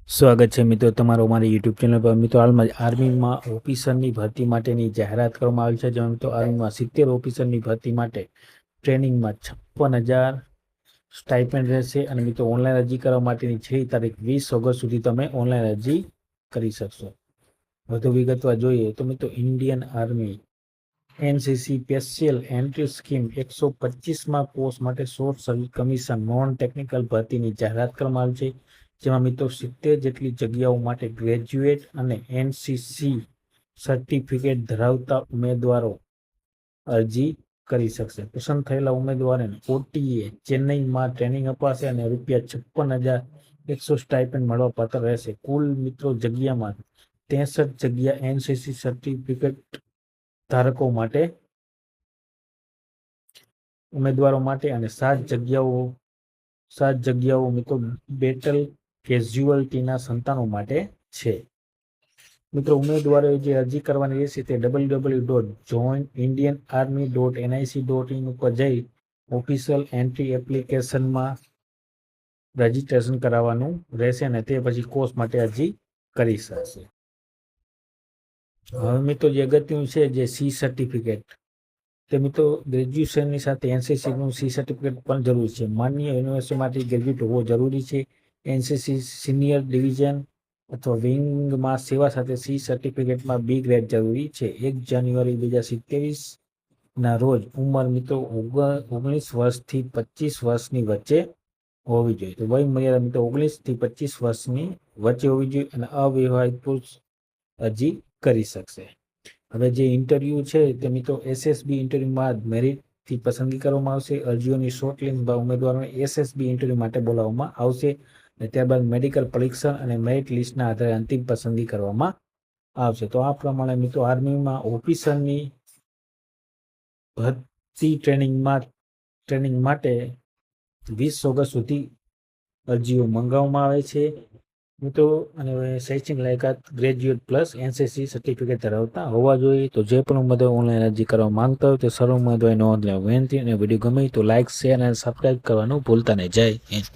સ્વાગત છે મિત્રો તમારો અમારી યુટ્યુબ ચેનલ પર। મિત્રો હાલમાં જ આર્મીમાં ઓફિસરની ભરતી માટેની જાહેરાત કરવામાં આવી છે। જેમાં મિત્રો આર્મીમાં 70 ઓફિસરની ભરતી માટે ટ્રેનિંગમાં 56,000 સ્ટાઇપેન્ડ રહેશે। અને મિત્રો ઓનલાઈન અરજી કરવા માટેની છેલ્લી તારીખ 20 ઓગસ્ટ સુધી તમે ઓનલાઈન અરજી કરી શકશો। વધુ વિગતવાર જોઈએ તો મિત્રો Indian army NCC special entry scheme 125માં પોસ્ટ માટે short service commission non technical ભરતીની જાહેરાત કરવામાં આવી છે। જેમાં મિત્રો 70 જેટલી જગ્યાઓ માટે ગ્રેજ્યુએટ અને એનસીસી સર્ટિફિકેટ ધરાવતા ઉમેદવારો અરજી કરી શકશે। પસંદ થયેલા ઉમેદવારોને ઓટીએ ચેન્નઈમાં ટ્રેનિંગ અપાશે અને ₹56,100 સ્ટાઇપેન્ડ મળવાપાત્ર રહેશે। કુલ મિત્રો જગ્યામાં 63 જગ્યા એનસીસી સર્ટિફિકેટ ધારકો માટે ઉમેદવારો માટે અને 7 જગ્યાઓ મિત્રો બેટલ કેઝ્યુઅલ્ટીના સંતાનો માટે છે। મિત્રો ઉમેદવારોએ જે અરજી કરવાની રહેશે તે www.joinindianarmy.nic.in ઉપર જઈ ઓફિશિયલ એન્ટ્રી એપ્લિકેશનમાં રજીસ્ટ્રેશન કરાવવાનું રહેશે અને તે પછી કોર્સ માટે અરજી કરી શકશે। હવે મિત્રો જે અગત્યનું છે જે સી સર્ટિફિકેટ, તે મિત્રો ગ્રેજ્યુએશનની સાથે એનસીસીનું સી સર્ટિફિકેટ પણ જરૂરી છે। માન્ય યુનિવર્સિટીમાંથી ગ્રેજ્યુએટ હોવો જરૂરી છે। એનસીસી સિનિયર ડિવિઝન અથવા વિંગમાં સેવા સાથે સી સર્ટિફિકેટમાં બી ગ્રેડ જરૂરી છે। 1 જાન્યુઆરી 2027ના રોજ ઉંમર મિત્રો 19 વર્ષથી 25 વર્ષની વચ્ચે હોવી જોઈએ। તો વય મર્યાદા મિત્રો 19 થી 25 વર્ષની વચ્ચે હોવી જોઈએ અને અવિવાહિત પુરુષ અરજી કરી શકશે। હવે જે ઇન્ટરવ્યુ છે તે મિત્રો એસએસબી ઇન્ટરવ્યુ બાદ મેરિટથી પસંદગી કરવામાં આવશે। અરજીઓની શોર્ટલિસ્ટ બાદ ઉમેદવારોને એસએસબી ઇન્ટરવ્યુ માટે બોલાવવામાં આવશે અને ત્યારબાદ મેડિકલ પરીક્ષણ અને મેરિટ લિસ્ટના આધારે અંતિમ પસંદગી કરવામાં આવશે। તો આ પ્રમાણે મિત્રો આર્મીમાં ઓફિસરની ભરતી ટ્રેનિંગ માટે 20 ઓગસ્ટ સુધી અરજીઓ મંગાવવામાં આવે છે મિત્રો। અને શૈક્ષણિક લાયકાત ગ્રેજ્યુએટ પ્લસ એનસીસી સર્ટિફિકેટ ધરાવતા હોવા જોઈએ। તો જે પણ ઉમેદવાર ઓનલાઈન અરજી કરવા માંગતા હોય તે સર્વ ઉમેદવારોએ નોંધ લેવા વિનંતી। અને વિડીયો ગમે તો લાઇક, શેર અને સબસ્ક્રાઇબ કરવાનું ભૂલતા નહીં। જય હિન્દ।